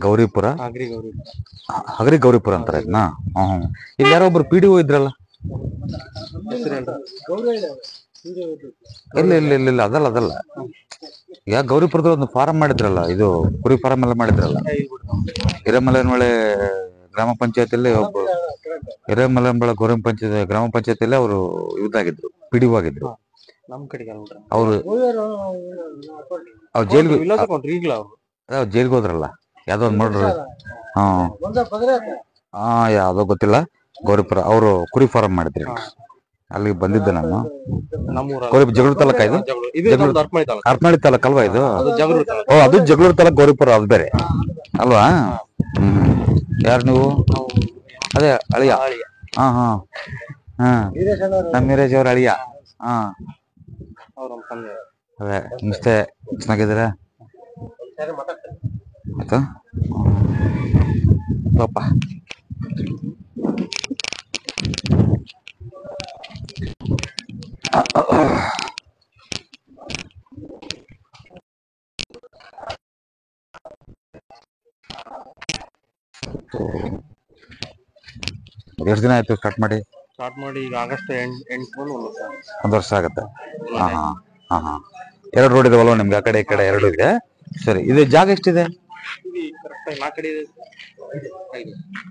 ಗೌರಿಪುರ, ಹಗರಿ ಗೌರಿಪುರ. ಹಗರಿ ಗೌರಿಪುರ ಅಂತಾರೆ ಇದನ್ನ. ಹ್ಮ್. ಇಲ್ಲಿ ಯಾರೋ ಒಬ್ರು PDO ಇದ್ರಲ್ಲ. ಇಲ್ಲ ಇಲ್ಲ ಇಲ್ಲ ಇಲ್ಲ, ಅದಲ್ಲ. ಈಗ ಗೌರಿಪುರದ ಒಂದು ಫಾರಂ ಮಾಡಿದ್ರಲ್ಲ, ಇದು ಕುರಿ ಫಾರಂ ಎಲ್ಲ ಮಾಡಿದ್ರಲ್ಲ, ಹಿರೇಮಲನಹೊಳೆ ಗ್ರಾಮ ಪಂಚಾಯತಿಯಲ್ಲಿ ಒಬ್ಬ ಹಿರೇಮಲನಹೊಳೆ ಗ್ರಾಮ ಪಂಚಾಯತಿಯಲ್ಲಿ ಅವರು ಇದಾಗಿದ್ರು, PDO ಆಗಿದ್ರು. ನಮ್ ಕಡೆಗೆ ಅವರು ಜೈಲ್ಗೆ ಹೋದ್ರಲ್ಲ, ಯಾವ್ದೋ ಒಂದು ಮಾಡ್ರಿ. ಯಾವ್ದೋ ಗೊತ್ತಿಲ್ಲ. ಗೌರಿಪುರ ಅವರು ಕುರಿ ಫಾರಂ ಮಾಡಿದ್ರಿ, ಅಲ್ಲಿಗೆ ಬಂದಿದ್ದೆ ನಾನು. ಜಗಳೂರು ತಾಲೂಕ ಇದು, ಹರಪನಹಳ್ಳಿ ತಾಲೂಕ್ ಅಲ್ವಾ ಇದು? ಓ, ಅದು ಜಗಳೂರು ತಾಲೂಕ್, ಗೌರಿಪುರ ಅದು ಬೇರೆ ಅಲ್ವಾ? ಯಾರು ನೀವು? ಅದೇ ಅಳಿಯ. ಹಾ ಹಾ ಹಾ, ನಮ್ಮ ವೀರೇಶ್ ಅವ್ರ ಅಳಿಯ. ಹಾ, ಅದೇ ನಮಸ್ತೆ, ಚೆನ್ನಾಗಿದ್ದೀರಾ? ಆಯ್ತಾ ಪಾಪ. ಎಷ್ಟು ದಿನ ಆಯ್ತು ಸ್ಟಾರ್ಟ್ ಮಾಡಿ? ಈಗ ಆಗಸ್ಟ್ 8 ಒಂದು ವರ್ಷ ಆಗತ್ತೆ. ಹಾ ಹಾ ಹಾ ಹಾ. 2 ರೋಡ್ ಇದಾವಲ್ವ ನಿಮ್ಗೆ? ಆ ಕಡೆ ಈ ಕಡೆ 2 ಇದೆ. ಸರಿ, ಇದು ಜಾಗ ಎಷ್ಟಿದೆ?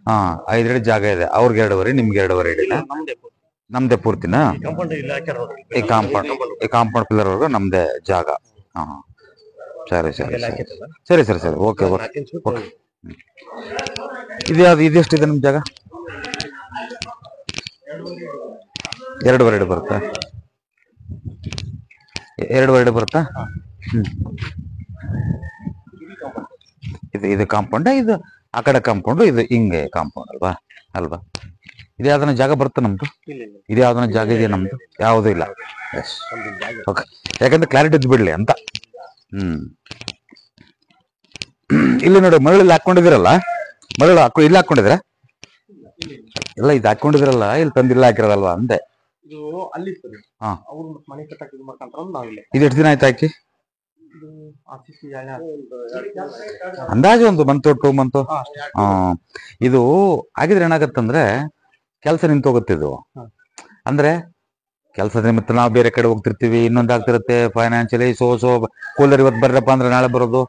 ಹಾ, 5 ಅಡಿ ಜಾಗ ಇದೆ. ಅವ್ರಿಗೆ 2.5, ನಿಮ್ಗೆ 2.5 ಅಡಿನ? ನಮ್ದೇ ಪೂರ್ತಿನಾ? ಈ ಕಾಂಪೌಂಡ್ ಪಿಲ್ಲರ್ ವರ್ಗು ನಮ್ದೇ ಜಾಗ. ಹಾ ಹಾ, ಸರಿ ಸರಿ ಸರಿ ಸರಿ ಸರಿ, ಓಕೆ ಓಕೆ ಓಕೆ. ಇದೆಷ್ಟಿದೆ ನಿಮ್ ಜಾಗ? 2.5 ಅಡಿ ಬರುತ್ತಾ? 2.5 ಅಡಿ ಬರುತ್ತಾ? ಇದು ಕಾಂಪೌಂಡ್, ಇದು ಆ ಕಡೆ ಕಾಂಪೌಂಡ್, ಇದು ಹಿಂಗೆ ಕಾಂಪೌಂಡ್ ಅಲ್ವಾ? ಇದು ಯಾವ್ದನ್ನ ಜಾಗ ಬರುತ್ತೆ ನಮ್ದು? ಇದು ಯಾವ್ದನ್ನ ಜಾಗ ಇದೆಯಾ ನಮ್ದು? ಯಾವುದೂ ಇಲ್ಲ. S, okay. ಯಾಕಂದ್ರೆ ಕ್ಲಾರಿಟಿ ಇದ್ದು ಬಿಡ್ಲಿ ಅಂತ. ಇಲ್ಲಿ ನೋಡಿ, ಮರಳಲ್ಲಿ ಹಾಕೊಂಡಿದಿರಲ್ಲ, ಇಲ್ಲಿ ಹಾಕೊಂಡಿದ್ರ? ಇಲ್ಲ, ಇದು ಹಾಕೊಂಡಿದ್ರಲ್ಲ, ಇಲ್ಲಿ ತಂದಿಲ್ಲ ಹಾಕಿರೋದಲ್ವಾ ಅಂದೆ. ಹಾ, ಇದು ಎಷ್ಟು ದಿನ ಆಯ್ತು ಹಾಕಿ? ಅಂದಾಜು ಒಂದು ಮಂತ್ 2 ಮಂತ್. ಇದು ಆಗಿದ್ರೆ ಏನಾಗತ್ತಂದ್ರೆ ಕೆಲಸ ನಿಂತೋಗುತ್ತೆ. ಇದು ಅಂದ್ರೆ ಕೆಲಸದ ನಿಮಿತ್ತ ನಾವು ಬೇರೆ ಕಡೆ ಹೋಗ್ತಿರ್ತೀವಿ, ಇನ್ನೊಂದು ಆಗ್ತಿರುತ್ತೆ ಫೈನಾನ್ಷಿಯಲಿ. ಕೂಲರ್ ಇವತ್ತು ಬರ್ರಪ್ಪ ಅಂದ್ರೆ ನಾಳೆ ಬರೋದು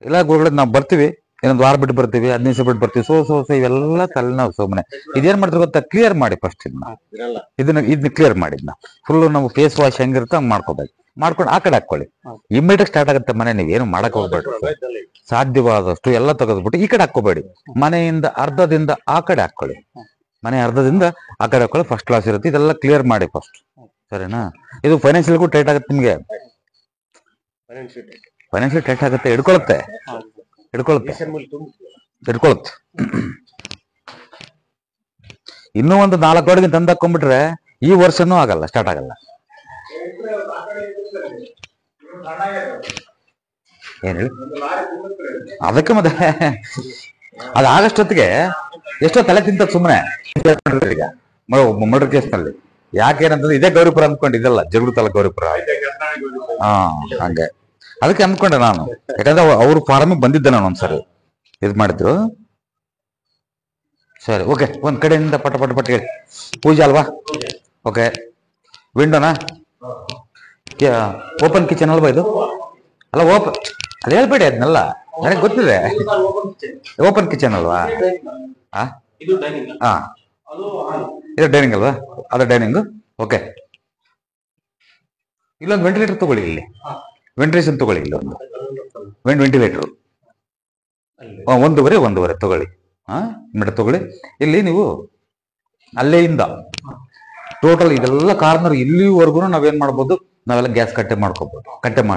ಇಲ್ಲ. ನಾವು ಬರ್ತೀವಿ, ಇನ್ನೊಂದು ವಾರ ಬಿಟ್ಟು ಬರ್ತೀವಿ, 15 ದಿವಸ ಬಿಟ್ಟು ಬರ್ತೀವಿ. ಇವೆಲ್ಲ ತಲೆನೋವು ಸುಮ್ಮನೆ. ಇದೇನ್ ಮಾಡ್ತಾರೆ ಗೊತ್ತಾ? ಕ್ಲಿಯರ್ ಮಾಡಿ ಫಸ್ಟ್ ಇದನ್ನ ಕ್ಲಿಯರ್ ಮಾಡಿದ್ನ ಫುಲ್. ನಾವು ಫೇಸ್ ವಾಶ್ ಹೆಂಗಿರುತ್ತೆ ಹಂಗ್ ಮಾಡ್ಕೊಂಡು ಆ ಕಡೆ ಹಾಕೊಳ್ಳಿ. ಇಮ್ಮಿಡಿಯೇಟ್ ಸ್ಟಾರ್ಟ್ ಆಗುತ್ತೆ ಮನೆ. ನೀವೇನು ಮಾಡಕ್ ಹೋಗ್ಬೇಡ್ರಿ, ಸಾಧ್ಯವಾದಷ್ಟು ಎಲ್ಲ ತೆಗೆದ್ಬಿಟ್ಟು ಈ ಕಡೆ ಹಾಕೋಬೇಡಿ. ಮನೆಯಿಂದ ಅರ್ಧದಿಂದ ಆ ಕಡೆ ಹಾಕೊಳ್ಳಿ, ಮನೆ ಅರ್ಧದಿಂದ ಆ ಕಡೆ ಹಾಕೊಳ್ಳಿ. ಫಸ್ಟ್ ಕ್ಲಾಸ್ ಇರುತ್ತೆ. ಇದೆಲ್ಲ ಕ್ಲಿಯರ್ ಮಾಡಿ ಫಸ್ಟ್, ಸರಿನಾ? ಇದು ಫೈನಾನ್ಷಿಯಲ್ಗೂ ಟೈಟ್ ಆಗುತ್ತೆ ನಿಮ್ಗೆ. ಫೈನಾನ್ಷಿಯಲ್ ಟೈಟ್ ಆಗುತ್ತೆ, ಹಿಡ್ಕೊಳುತ್ತೆ. ಇನ್ನೂ ಒಂದು 4 ಗೋಡೆಗೆ ತಂದು ಹಾಕೊಂಡ್ಬಿಟ್ರೆ ಈ ವರ್ಷನೂ ಆಗಲ್ಲ, ಸ್ಟಾರ್ಟ್ ಆಗಲ್ಲ. ಏನ್ ಹೇಳಿ? ಅದಕ್ಕೆ ಮತ್ತೆ ಅದು ಆಗಷ್ಟೊತ್ತಿಗೆ ಎಷ್ಟೋ ತಲೆ ತಿಂತ ಸುಮ್ಮನೆ. ಈಗ ಮರ್ಡರ್ ಕೇಸ್ನಲ್ಲಿ ಯಾಕೇನಂತಂದ್ರೆ ಇದೇ ಗೌರಿಪುರ ಅಂದ್ಕೊಂಡಿದ್ದಲ್ಲ, ಜಗಳೂರು ತಾಲೂಕು ಗೌರಿಪುರ. ಹಂಗೆ ಅದಕ್ಕೆ ಅಂದ್ಕೊಂಡೆ ನಾನು. ಯಾಕಂದ್ರೆ ಅವ್ರ ಫಾರಮಿಗೆ ಬಂದಿದ್ದೆ ನಾನು ಒಂದ್ಸರಿ, ಇದು ಮಾಡಿದ್ರು. ಸರಿ, ಓಕೆ. ಒಂದ್ ಕಡೆಯಿಂದ ಪಟ ಹೇಳಿ. ಪೂಜೆ ಅಲ್ವಾ? ಓಕೆ. ವಿಂಡೋನಾ? ಓಪನ್ ಕಿಚನ್ ಅಲ್ವಾ ಇದು? ಅಲ್ಲ, ಓಪನ್ ಅದು ಹೇಳ್ಬೇಡಿ, ಅದನ್ನೆಲ್ಲ ನನಗೆ ಗೊತ್ತಿದೆ. ಓಪನ್ ಕಿಚನ್ ಅಲ್ವಾ? ಹಾ, ಇದು ಡೈನಿಂಗ್ ಅಲ್ವಾ? ಅದು ಡೈನಿಂಗು. ಓಕೆ. ಇಲ್ಲೊಂದು ವೆಂಟಿಲೇಟರ್ ತಗೊಳ್ಳಿ, ಇಲ್ಲಿ ವೆಂಟಿಲೇಷನ್ ತಗೊಳ್ಳಿ. ಇಲ್ಲೊಂದು ವೆಂಟಿಲೇಟರ್ 1.5 ತಗೊಳ್ಳಿ. ತಗೊಳ್ಳಿ. ಇಲ್ಲಿ ನೀವು ಅಲ್ಲೇಯಿಂದ ಟೋಟಲ್ ಇದೆಲ್ಲ ಕಾರ್ನರ್ ಇಲ್ಲಿವರೆಗೂ ನಾವೇನ್ ಮಾಡ್ಬೋದು? ನಾವೆಲ್ಲ ಗ್ಯಾಸ್ ಕಟ್ಟೆ ಮಾಡ್ಕೋಬಹುದು,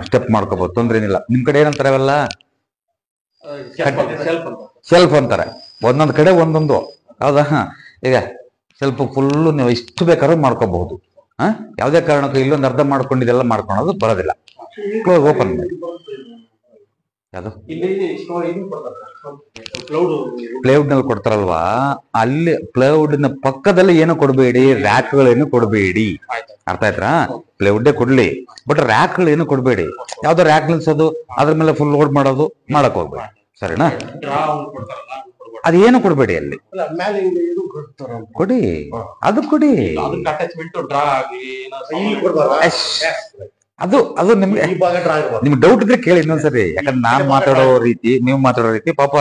ಸ್ಟೆಪ್ ಮಾಡ್ಕೋಬಹುದು, ತೊಂದ್ರೆ ಏನಿಲ್ಲ. ನಿಮ್ ಕಡೆ ಏನಂತಾರೆ ಅವೆಲ್ಲ? ಸೆಲ್ಫ್ ಅಂತಾರೆ. ಒಂದೊಂದು ಕಡೆ ಒಂದೊಂದು, ಹೌದಾ? ಈಗ ಸ್ವಲ್ಪ ಫುಲ್ಲು ನೀವು ಇಷ್ಟು ಬೇಕಾದ್ರೂ ಮಾಡ್ಕೋಬಹುದು. ಯಾವುದೇ ಕಾರಣಕ್ಕೂ ಇಲ್ಲೊಂದು ಅರ್ಧ ಮಾಡ್ಕೊಂಡು ಇದೆಲ್ಲ ಮಾಡ್ಕೊಳೋದು ಬರೋದಿಲ್ಲ. ಕ್ಲೋಸ್ ಓಪನ್ ಮಾಡಿ. ಯಾವುದು ಇಲ್ಲಿ ಇದು ಕೊಡ್ತಾರೆ ಕ್ಲೌಡ್. ಪ್ಲೇವುಡ್ ನಲ್ಲಿ ಕೊಡ್ತಾರಲ್ವಾ, ಅಲ್ಲಿ ಪ್ಲೇವುಡ್ ನ ಪಕ್ಕದಲ್ಲಿ ಏನು ಕೊಡಬೇಡಿ, ರ್ಯಾಕ್ಗಳೇನು ಕೊಡಬೇಡಿ. ಅರ್ಥ ಆಯ್ತಾ? ಪ್ಲೇವುಡ್ಡೇ ಕೊಡ್ಲಿ, ಬಟ್ ರ್ಯಾಕ್ಗಳೇನು ಕೊಡಬೇಡಿ. ಯಾವ್ದೋ ರ್ಯಾಕ್ ನಿಲ್ಸೋದು, ಅದ್ರ ಮೇಲೆ ಫುಲ್ ಲೋಡ್ ಮಾಡೋದು ಮಾಡಕ್ ಹೋಗ್ಬೇಡಿ, ಸರಿನಾ? ಡ್ರಾ ಕೊಡ್ತಾರಲ್ಲ ಅದೇನು ಕೊಡಬೇಡಿ ಅಲ್ಲಿ. ಕೊಡಿ, ಅದು ಕೊಡಿ. ಅದಕ್ಕೆ ಅಟ್ಯಾಚ್ಮೆಂಟ್ ಡ್ರಾ ಆಗಿ ಅದು ಅದು ನಿಮ್ಗೆ ನಿಮ್ಗೆ ಡೌಟ್ ಇದ್ರೆ ಕೇಳಿ ಇನ್ನೊಂದ್ಸರಿ. ಯಾಕಂದ್ರೆ ನಾನ್ ಮಾತಾಡೋ ರೀತಿ ನೀವು ಮಾತಾಡೋ ರೀತಿ ಪಾಪ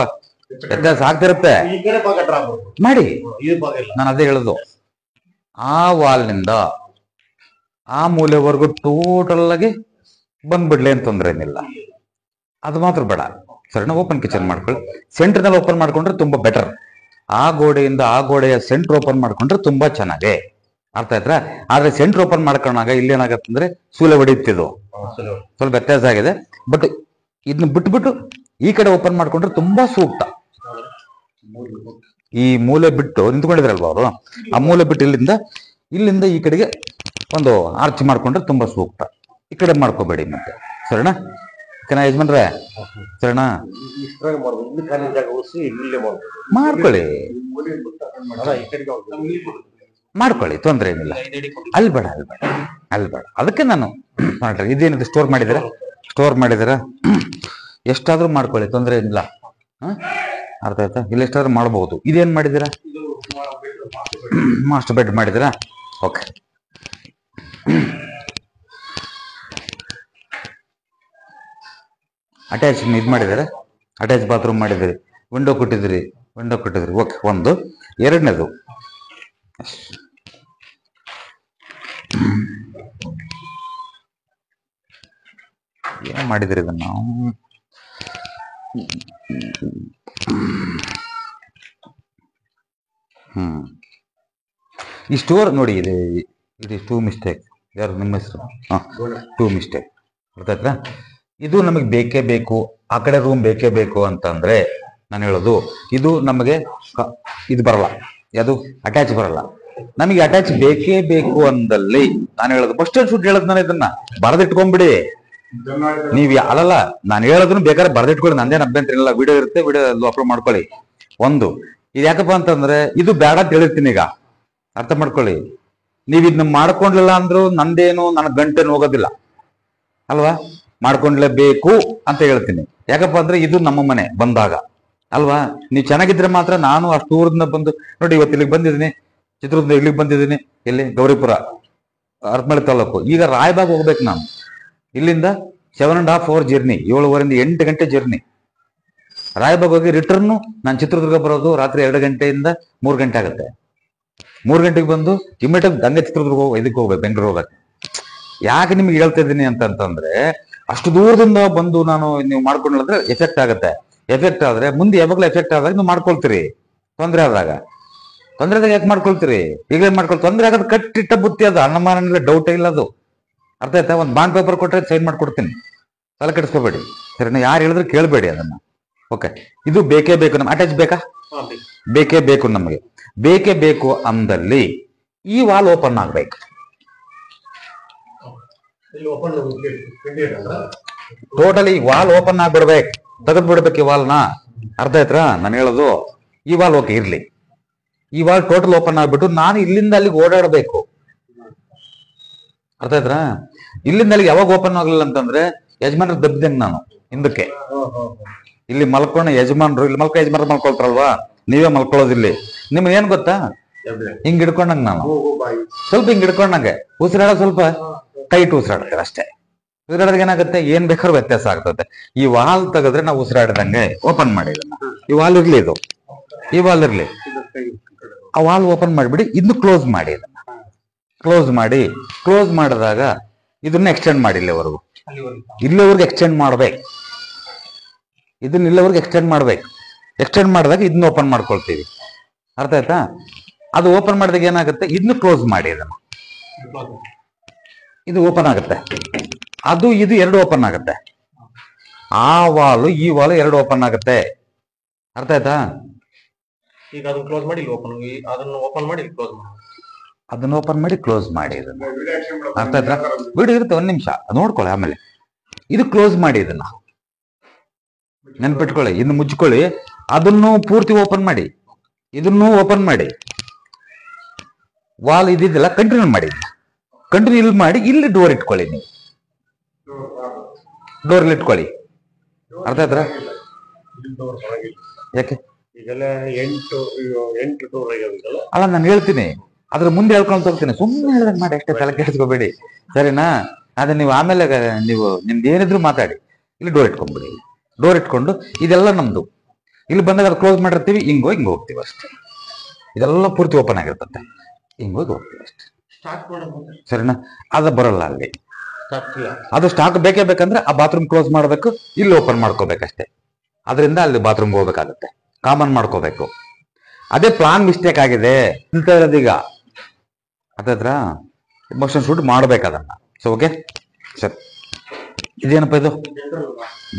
ವ್ಯತ್ಯಾಸ ಆಗ್ತಿರುತ್ತೆ. ಮಾಡಿ, ನಾನು ಅದೇ ಹೇಳುದು. ಆ ವಾಲ್ನಿಂದ ಆ ಮೂಲೆವರೆಗೂ ಟೋಟಲ್ ಆಗಿ ಬಂದ್ಬಿಡ್ಲಿ ಅಂತ ತೊಂದ್ರೆ ಏನಿಲ್ಲ. ಅದು ಮಾತ್ರ ಬೇಡ, ಸರಿನಾ? ಓಪನ್ ಕಿಚನ್ ಮಾಡ್ಕೊಳ್ಳಿ. ಸೆಂಟರ್ ನಲ್ಲಿ ಓಪನ್ ಮಾಡ್ಕೊಂಡ್ರೆ ತುಂಬಾ ಬೆಟರ್. ಆ ಗೋಡೆಯಿಂದ ಆ ಗೋಡೆಯ ಸೆಂಟರ್ ಓಪನ್ ಮಾಡ್ಕೊಂಡ್ರೆ ತುಂಬಾ ಚೆನ್ನಾಗೆ. ಅರ್ಥ ಆಯ್ತಾ? ಆದ್ರೆ ಸೆಂಟರ್ ಓಪನ್ ಮಾಡ್ಕೊಂಡಾಗ ಇಲ್ಲಿ ಏನಾಗತ್ತಂದ್ರೆ ಸೂಲೆ ಹೊಡಿತಿದ್ದು ಸ್ವಲ್ಪ ವ್ಯತ್ಯಾಸ ಆಗಿದೆ. ಬಟ್ ಇದನ್ನ ಬಿಟ್ಬಿಟ್ಟು ಈ ಕಡೆ ಓಪನ್ ಮಾಡ್ಕೊಂಡ್ರೆ ತುಂಬಾ ಸೂಕ್ತ. ಈ ಮೂಲೆ ಬಿಟ್ಟು ನಿಂತ್ಕೊಂಡಿದ್ರಲ್ವಾ ಅವರು, ಆ ಮೂಲೆ ಬಿಟ್ಟು ಇಲ್ಲಿಂದ ಈ ಕಡೆಗೆ ಒಂದು ಆರ್ಚ್ ಮಾಡ್ಕೊಂಡ್ರೆ ತುಂಬಾ ಸೂಕ್ತ. ಈ ಕಡೆ ಮಾಡ್ಕೋಬೇಡಿ ಮತ್ತೆ, ಸರಿನಾ? ಓಕೆನಾ ಯಜಮಾನ್ರೆ? ಸರಿನಾ? ಮಾಡ್ಕೊಳ್ಳಿ ಮಾಡ್ಕೊಳ್ಳಿ, ತೊಂದ್ರೆ ಏನಿಲ್ಲ. ಅಲ್ಲಿ ಬೇಡ. ಅದಕ್ಕೆ ನಾನು ಮಾಡ್ರಿ. ಇದೇನಿದೆ ಸ್ಟೋರ್ ಮಾಡಿದಿರ ಎಷ್ಟಾದ್ರೂ ಮಾಡ್ಕೊಳ್ಳಿ, ತೊಂದ್ರೆ ಏನಿಲ್ಲ. ಅರ್ಥ ಆಯ್ತಾ? ಇಲ್ಲಿ ಎಷ್ಟಾದ್ರೂ ಮಾಡ್ಬೋದು. ಇದೇನ್ ಮಾಡಿದಿರಾ? ಮಾಸ್ಟರ್ ಬೆಡ್ ಮಾಡಿದಿರಾ? ಓಕೆ. ಅಟ್ಯಾಚ್ ಇದು ಮಾಡಿದಾರೆ, ಅಟ್ಯಾಚ್ ಬಾತ್ರೂಮ್ ಮಾಡಿದಿರಿ, ವಿಂಡೋ ಕೊಟ್ಟಿದ್ರಿ. ಓಕೆ. ಒಂದು. ಎರಡನೇದು ಏನ್ ಮಾಡಿದ್ರಿ ಇದನ್ನ ನಾವು? ಈ ಸ್ಟೋರ್ ನೋಡಿ, ಇದು ಟೂ ಮಿಸ್ಟೇಕ್. ಯಾರು ನಿಮ್ಮ ಹೆಸರು? Two mistake. ಅರ್ಥ ಆಯ್ತಾ? ಇದು ನಮಗೆ ಬೇಕೇ ಬೇಕು, ಆ ಕಡೆ ರೂಮ್ ಬೇಕೇ ಬೇಕು ಅಂತಂದ್ರೆ ನಾನು ಹೇಳೋದು, ಇದು ನಮಗೆ ಇದು ಬರಲ್ಲ. ಯಾವುದು ಅಟ್ಯಾಚ್ ಬರಲ್ಲ. ನಮಗೆ ಅಟ್ಯಾಚ್ ಬೇಕೇ ಬೇಕು ಅಂದಲ್ಲಿ ನಾನು ಹೇಳೋದು ಫಸ್ಟ್ ಶೂಟ್ ಹೇಳದ್ ನಾನು ಇದನ್ನ ಬರೆದಿಟ್ಕೊಂಡ್ಬಿಡಿ. ನೀವ್ ಅಲ್ಲಲ್ಲ, ನಾನು ಹೇಳೋದನ್ನು ಬೇಕಾದ್ರೆ ಬರೆದಿಟ್ಕೊಳ್ಳಿ, ನಂದೇನು ಅಭ್ಯಂತರ ಇಲ್ಲ. ವಿಡಿಯೋ ಇರುತ್ತೆ, ವಿಡಿಯೋ ಅಪ್ಲೋಡ್ ಮಾಡ್ಕೊಳ್ಳಿ. ಒಂದು ಇದು ಯಾಕಪ್ಪ ಅಂತಂದ್ರೆ ಇದು ಬೇಡ ಅಂತ ಹೇಳಿರ್ತೀನಿ. ಈಗ ಅರ್ಥ ಮಾಡ್ಕೊಳ್ಳಿ. ನೀವ್ ಇದನ್ನ ಮಾಡ್ಕೊಂಡ್ಲಿಲ್ಲ ಅಂದ್ರು ನಂದೇನು, ನನ್ನ ಗಂಟೆನು ಹೋಗೋದಿಲ್ಲ ಅಲ್ವಾ? ಮಾಡ್ಕೊಂಡ್ಲೇಬೇಕು ಅಂತ ಹೇಳ್ತೀನಿ. ಯಾಕಪ್ಪ ಅಂದ್ರೆ ಇದು ನಮ್ಮ ಮನೆ ಬಂದಾಗ ಅಲ್ವಾ? ನೀವು ಚೆನ್ನಾಗಿದ್ರೆ ಮಾತ್ರ. ನಾನು ಅಷ್ಟು ದೂರದಿಂದ ಬಂದು ನೋಡಿ, ಇವತ್ತು ಇಲ್ಲಿಗೆ ಬಂದಿದ್ದೀನಿ, ಚಿತ್ರದುರ್ಗದಿಂದ ಇಲ್ಲಿಗೆ ಬಂದಿದ್ದೀನಿ. ಎಲ್ಲಿ? ಗೌರಿಪುರ, ಹರಪನಹಳ್ಳಿ ತಾಲೂಕು. ಈಗ ರಾಯಬಾಗ್ ಹೋಗ್ಬೇಕು ನಾನು. ಇಲ್ಲಿಂದ 7.5 hour ಜರ್ನಿ, 7 to 8 ಗಂಟೆ ಜರ್ನಿ. ರಾಯಬಾಗ್ ಹೋಗಿ ರಿಟರ್ನ್ ನಾನು ಚಿತ್ರದುರ್ಗ ಬರೋದು ರಾತ್ರಿ 2 ಗಂಟೆಯಿಂದ 3 ಗಂಟೆ ಆಗುತ್ತೆ. 3 ಗಂಟೆಗೆ ಬಂದು ಇಮಿಡಿಯೇಟ್ ಹಂಗೆ ಚಿತ್ರದುರ್ಗ ಇದಕ್ಕೆ ಹೋಗ್ಬೇಕು, ಬೆಂಗಳೂರು ಹೋಗಕ್ಕೆ. ಯಾಕೆ ನಿಮ್ಗೆ ಹೇಳ್ತಾ ಇದ್ದೀನಿ ಅಂತಂದ್ರೆ, ಅಷ್ಟು ದೂರದಿಂದ ಬಂದು ನೀವು ಮಾಡ್ಕೊಂಡಿದ್ರೆ ಎಫೆಕ್ಟ್ ಆಗುತ್ತೆ. ಎಫೆಕ್ಟ್ ಆದ್ರೆ ಮುಂದೆ ಯಾವಾಗಲೂ ಎಫೆಕ್ಟ್ ಆದಾಗ ನೀವು ಮಾಡ್ಕೊಳ್ತೀರಿ. ತೊಂದರೆ ಆದಾಗ ಯಾಕೆ ಮಾಡ್ಕೊಳ್ತೀರಿ? ಈಗ ತೊಂದರೆ ಆಗೋದು ಕಟ್ಟಿಟ್ಟ ಬುತ್ತಿ. ಅದು ಅನುಮಾನ ಡೌಟ್ ಇಲ್ಲ. ಅದು ಅರ್ಥ ಆಯ್ತಾ? ಒಂದು ಬಾಂಡ್ ಪೇಪರ್ ಕೊಟ್ಟರೆ ಸೈನ್ ಮಾಡ್ಕೊಡ್ತೀನಿ, ತಲೆ ಕೆಡಿಸ್ಕೋಬೇಡಿ, ಸರಿನಾ? ಯಾರು ಹೇಳಿದ್ರು ಕೇಳಬೇಡಿ ಅದನ್ನ. ಓಕೆ. ಇದು ಬೇಕೇ ಬೇಕು. ನಮ್ಗೆ ಅಟ್ಯಾಚ್ ಬೇಕಾ? ಬೇಕೇ ಬೇಕು. ನಮಗೆ ಬೇಕೇ ಬೇಕು ಅಂದಲ್ಲಿ ಈ ವಾಲ್ ಓಪನ್ ಆಗ್ಬೇಕು. ಟೋಟಲಿ ವಾಲ್ ಓಪನ್ ಆಗ್ಬಿಡ್ಬೇಕು, ತೆಗೆದು ಬಿಡ್ಬೇಕು ಈ ವಾಲ್ನ. ಅರ್ಥ ಆಯ್ತಾ ನಾನು ಹೇಳೋದು? ಈ ವಾಲ್ ಓಕೆ ಇರ್ಲಿ. ಈ ವಾಲ್ ಟೋಟಲ್ ಓಪನ್ ಆಗ್ಬಿಟ್ಟು ನಾನು ಇಲ್ಲಿಂದ ಅಲ್ಲಿಗೆ ಓಡಾಡಬೇಕು. ಅರ್ಥ ಆಯ್ತಾ? ಇಲ್ಲಿಂದ ಅಲ್ಲಿಗೆ ಯಾವಾಗ ಓಪನ್ ಆಗ್ಲಿಲ್ಲ ಅಂತಂದ್ರೆ ಯಜಮಾನ್ರ ದಬ್ಬಿದಂಗೆ ನಾನು ಹಿಂದಕ್ಕೆ. ಇಲ್ಲಿ ಮಲ್ಕೊಂಡ ಯಜಮಾನ್ರು ಇಲ್ಲಿ ಯಜಮಾನ್ರು ಮಲ್ಕೊಳ್ತಾರಲ್ವಾ, ನೀವೇ ಮಲ್ಕೊಳ್ಳೋದಿಲ್ಲಿ. ನಿಮ್ಗೆ ಏನ್ ಗೊತ್ತಾ? ಹಿಂಗ್ ಹಿಡ್ಕೊಂಡಂಗ ನಾನು ಸ್ವಲ್ಪ ಹಿಂಗ್ ಹಿಡ್ಕೊಂಡಂಗೆ ಉಸಿರಾಡ ಸ್ವಲ್ಪ ಟೈಟ್ ಉಸಿರಾಡ್ತಾರೆ ಅಷ್ಟೇ. ಉಸಿರಾಡಿದಾಗ ಏನಾಗುತ್ತೆ? ಏನ್ ಬೇಕಾದ್ರೂ ವ್ಯತ್ಯಾಸ ಆಗ್ತದೆ. ಈ ವಾಲ್ ತೆಗೆದ್ರೆ ನಾವು ಉಸಿರಾಡಿದಂಗೆ ಓಪನ್ ಮಾಡಿ ಇದನ್ನ. ಈ ವಾಲ್ ಇರ್ಲಿ, ಇದು ಈ ವಾಲ್ ಇರ್ಲಿ. ಆ ವಾಲ್ ಓಪನ್ ಮಾಡಿಬಿಡಿ, ಇದನ್ನು ಕ್ಲೋಸ್ ಮಾಡಿ. ಇದನ್ನ ಕ್ಲೋಸ್ ಮಾಡಿದಾಗ ಇದನ್ನ ಎಕ್ಸ್ಟೆಂಡ್ ಮಾಡಿ ಇಲ್ಲಿವರೆಗೂ ಎಕ್ಸ್ಟೆಂಡ್ ಮಾಡ್ಬೇಕು. ಇದನ್ನ ಇಲ್ಲಿವರೆಗೂ ಎಕ್ಸ್ಟೆಂಡ್ ಮಾಡ್ಬೇಕು. ಎಕ್ಸ್ಟೆಂಡ್ ಮಾಡಿದಾಗ ಇದನ್ನ ಓಪನ್ ಮಾಡ್ಕೊಳ್ತೀವಿ. ಅರ್ಥ ಆಯ್ತಾ? ಅದು ಓಪನ್ ಮಾಡಿದಾಗ ಏನಾಗುತ್ತೆ? ಇದನ್ನು ಕ್ಲೋಸ್ ಮಾಡಿ. ಇದನ್ನ ಇದು ಓಪನ್ ಆಗುತ್ತೆ, ಇದು ಎರಡು ಓಪನ್ ಆಗುತ್ತೆ. ಆ ವಾಲು ಈ ವಾಲು ಎರಡು ಓಪನ್ ಆಗುತ್ತೆ. ಅರ್ಥ ಆಯ್ತಾ? ಈಗ ಅದನ್ನ ಕ್ಲೋಸ್ ಮಾಡಿ ಅದನ್ನ ಓಪನ್ ಮಾಡಿ ಕ್ಲೋಸ್ ಮಾಡಿ, ಅದನ್ನ ಓಪನ್ ಮಾಡಿ ಕ್ಲೋಸ್ ಮಾಡಿ. ಇದನ್ನ ಅರ್ಥ ಆಯ್ತಾ? ವಿಡಿಯೋ ಇರುತ್ತೆ, 1 ನಿಮಿಷ ನೋಡ್ಕೊಳ್ಳಿ. ಆಮೇಲೆ ಇದು ಕ್ಲೋಸ್ ಮಾಡಿ. ಇದನ್ನ ನೆನ್ಪಿಟ್ಕೊಳ್ಳಿ, ಇನ್ನು ಮುಚ್ಕೊಳ್ಳಿ. ಅದನ್ನು ಪೂರ್ತಿ ಓಪನ್ ಮಾಡಿ, ಇದನ್ನು ಓಪನ್ ಮಾಡಿ, ವಾಲ್ ಇದಿದ್ದೆಲ್ಲ ಕಂಟಿನ್ಯೂ ಮಾಡಿ. ಕಂಟಿನ್ಯೂ ಇಲ್ಲಿ ಮಾಡಿ, ಇಲ್ಲಿ ಡೋರ್ ಇಟ್ಕೊಳ್ಳಿ. ನೀವು ಡೋರ್ಲ್ಲಿ ಇಟ್ಕೊಳ್ಳಿ. ಅರ್ಥ ಆಯ್ತಾ? ಯಾಕೆ ಅಲ್ಲ, ನಾನು ಹೇಳ್ತೀನಿ, ಅದ್ರ ಮುಂದೆ ಹೇಳ್ಕೊಂಡು ಹೋಗ್ತೀನಿ. ಸುಮ್ಮನೆ ಹೇಳ್ದಂಗೆ ಮಾಡಿ ಅಷ್ಟೇ, ತಲೆ ಕೆಡಿಸ್ಕೋಬೇಡಿ, ಸರಿನಾ? ಅದೇ ನೀವು ಆಮೇಲೆ ನೀವು ನಿಮ್ದು ಏನಿದ್ರು ಮಾತಾಡಿ. ಇಲ್ಲಿ ಡೋರ್ ಇಟ್ಕೊಂಡ್ಬಿಡಿ. ಡೋರ್ ಇಟ್ಕೊಂಡು ಇದೆಲ್ಲ ನಮ್ದು. ಇಲ್ಲಿ ಬಂದಾಗ ಅದು ಕ್ಲೋಸ್ ಮಾಡಿರ್ತೀವಿ, ಹಿಂಗೆ ಹೋಗ್ತೀವಿ ಅಷ್ಟೇ. ಇದೆಲ್ಲ ಪೂರ್ತಿ ಓಪನ್ ಆಗಿರ್ತದೆ, ಹಿಂಗೋಗಿ ಹೋಗ್ತೀವಿ ಅಷ್ಟೇ, ಸರಿನಾ? ಅದು ಬರಲ್ಲ ಅಲ್ಲಿ. ಅದು ಸ್ಟಾಕ್ ಬೇಕೇ ಬೇಕಂದ್ರೆ ಆ ಬಾತ್ರೂಮ್ ಕ್ಲೋಸ್ ಮಾಡಬೇಕು, ಇಲ್ಲಿ ಓಪನ್ ಮಾಡ್ಕೋಬೇಕಷ್ಟೇ. ಅದರಿಂದ ಅಲ್ಲಿ ಬಾತ್ರೂಮ್ಗೆ ಹೋಗ್ಬೇಕಾಗತ್ತೆ, ಕಾಮನ್ ಮಾಡ್ಕೋಬೇಕು. ಅದೇ ಪ್ಲಾನ್ ಮಿಸ್ಟೇಕ್ ಆಗಿದೆ ಅಂತ ಇರೋದೀಗ. ಅದತ್ರ ಮೋಷನ್ ಶೂಟ್ ಮಾಡ್ಬೇಕದನ್ನ. ಸೊ ಓಕೆ ಸರ್, ಇದೇನಪ್ಪ ಇದು?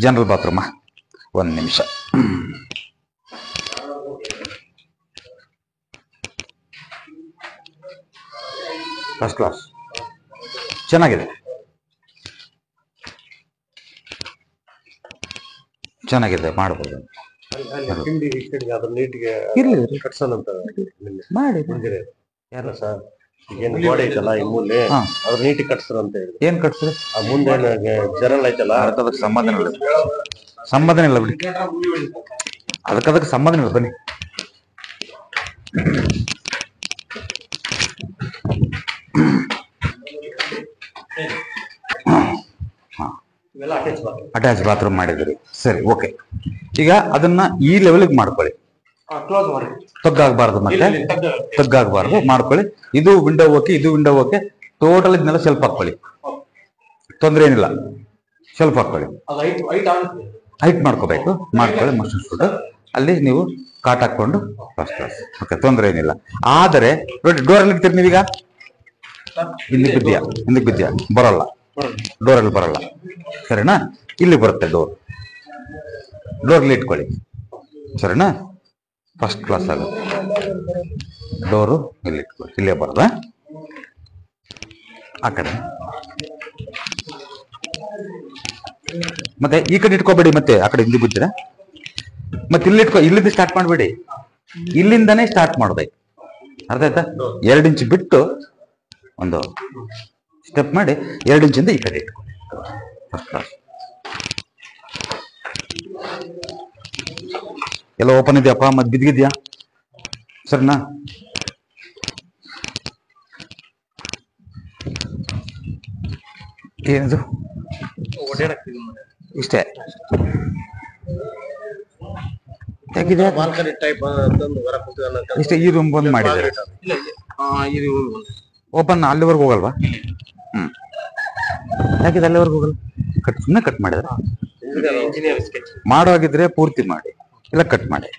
ಜನರಲ್ ಬಾತ್ರೂಮಾ? ಒಂದು ನಿಮಿಷ. ಫಸ್ಟ್ ಕ್ಲಾಸ್, ಚೆನ್ನಾಗಿದೆ, ಚೆನ್ನಾಗಿದೆ, ಮಾಡ್ಬೋದು. ಮಾಡಿ ಯಾರು ಸರ್ ಏನ್ ಗೋಡೆ ಐತಲ್ಲ ಈ ಮೂಲೆ ಅವ್ರು ನೀಟಿಗೆ ಕಟ್ಸ್ರ ಅಂತ ಹೇಳಿ. ಏನ್ ಕಟ್ಸ್ರಿ? ಆ ಮುಂದೆ ಜರಲ್ ಐತಲ್ಲ, ಅದಕ್ಕೆ ಸಂಬಂಧನ ಇಲ್ಲ, ಸಂಬಂಧನ ಇಲ್ಲ ಬಿಡಿ, ಅದಕ್ಕೆ ಸಂಬಂಧನ ಇಲ್ಲ. ಬನ್ನಿ, ಅಟ್ಯಾಚ್ ಬಾತ್ರೂಮ್ ಮಾಡಿದಿರಿ, ಸರಿ ಓಕೆ. ಈಗ ಅದನ್ನ ಈ ಲೆವೆಲ್ಗೆ ಮಾಡ್ಕೊಳ್ಳಿ, ತಗ್ಗಾಗಬಾರ್ದು, ಮತ್ತೆ ತಗ್ಗಾಗಬಾರ್ದು ಮಾಡ್ಕೊಳ್ಳಿ. ಇದು ವಿಂಡೋ ಓಕೆ, ಇದು ವಿಂಡೋ ಓಕೆ. ಟೋಟಲ್ ಇದನ್ನೆಲ್ಲ ಸೆಲ್ಫ್ ಹಾಕೊಳ್ಳಿ, ತೊಂದರೆ ಏನಿಲ್ಲ. ಸೆಲ್ಫ್ ಹಾಕೊಳ್ಳಿ, ಹೈಟ್ ಮಾಡ್ಕೋಬೇಕು, ಮಾಡ್ಕೊಳ್ಳಿ. ಮೋಷನ್ ಶೂಟ್ ಅಲ್ಲಿ ನೀವು ಕಾಟ್ ಹಾಕೊಂಡು ಫಸ್ಟ್ ಕ್ಲಾಸ್, ಓಕೆ, ತೊಂದರೆ ಏನಿಲ್ಲ. ಆದರೆ ನೋಡಿ, ಡೋರಲ್ಲಿ ಇಡ್ತೀರಿ ನೀವೀಗ, ಹಿಂದಕ್ಕೆ ಬಿದ್ಯಾ ಬರಲ್ಲ, ಡೋರಲ್ಲಿ ಬರಲ್ಲ, ಸರಿನಾ? ಇಲ್ಲಿ ಬರುತ್ತೆ ಡೋರ್, ಡೋರ್ಲಿ ಇಟ್ಕೊಳ್ಳಿ, ಸರಿನಾ? ಫಸ್ಟ್ ಕ್ಲಾಸ್ ಆಗುತ್ತೆ. ಡೋರು ಇಲ್ಲಿ ಇಟ್ಕೊಳ್ಳಿ, ಇಲ್ಲೇ ಬರೋದ ಆ ಕಡೆ. ಮತ್ತೆ ಈ ಕಡೆ ಇಟ್ಕೋಬೇಡಿ, ಮತ್ತೆ ಆ ಕಡೆ ಹಿಂದೆ ಬಿದ್ದೀರಾ. ಮತ್ತೆ ಇಲ್ಲಿ ಇಟ್ಕೊ, ಇಲ್ಲಿಂದ ಸ್ಟಾರ್ಟ್ ಮಾಡಬೇಡಿ, ಇಲ್ಲಿಂದಾನೇ ಸ್ಟಾರ್ಟ್ ಮಾಡ್ಬೇಕು. ಅರ್ಥ ಆಯ್ತಾ? 2 ಇಂಚ್ ಬಿಟ್ಟು ಒಂದು ಸ್ಟೆಪ್ ಮಾಡಿ 2 ಇಂಚಿಂದ ಈ ಕಡೆ ಇಟ್ಕೊಳ್ಳಿ. First class. ಎಲ್ಲ ಓಪನ್ ಇದೆಯಪ್ಪ, ಮತ್ತೆ ಬಿದ್ದಿದ್ಯಾ? ಸರಿನಾ? ಏನಿದು? ಇಷ್ಟೇ ಯಾಕಿದೆ? ಇಷ್ಟೇ. ಈ ರೂಮ್ ಬಂದ್ ಮಾಡಿದ್ರೆ ಓಪನ್ ಅಲ್ಲಿವರೆಗೂ ಹೋಗಲ್ವಾ? ಯಾಕಿದೆ ಅಲ್ಲಿವರೆಗೂ ಹೋಗಲ್ಲ? ಸುಮ್ಮನೆ ಕಟ್ ಮಾಡಿದ್ರೆ ಮಾಡೋಗಿದ್ರೆ ಪೂರ್ತಿ ಮಾಡಿ, ಇಲ್ಲ ಕಟ್ ಮಾಡಿ.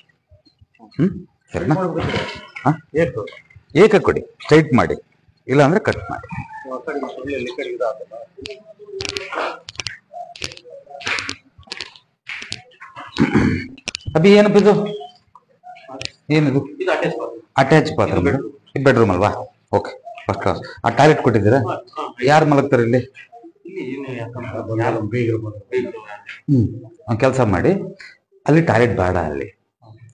ಸರಿನಾ? ಏಕ ಕೊಡಿ, ಸ್ಟ್ರೈಟ್ ಮಾಡಿ, ಇಲ್ಲ ಅಂದ್ರೆ ಕಟ್ ಮಾಡಿ. ಅಭಿ ಏನಪ್ಪ ಇದು? ಏನಿದು? ಅಟ್ಯಾಚ್ ಬಾತ್ರೂಮ್, ಬೆಡ್ರೂಮ್ ಅಲ್ವಾ? Okay, first class. ಆ ಟಾಯ್ಲೆಟ್ ಕೊಟ್ಟಿದ್ದೀರಾ? ಯಾರು ಮಲಗ್ತಾರೆ ಇಲ್ಲಿ? ಕೆಲಸ ಮಾಡಿ, ಅಲ್ಲಿ ಟಾಯ್ಲೆಟ್ ಬೇಡ ಅಲ್ಲಿ.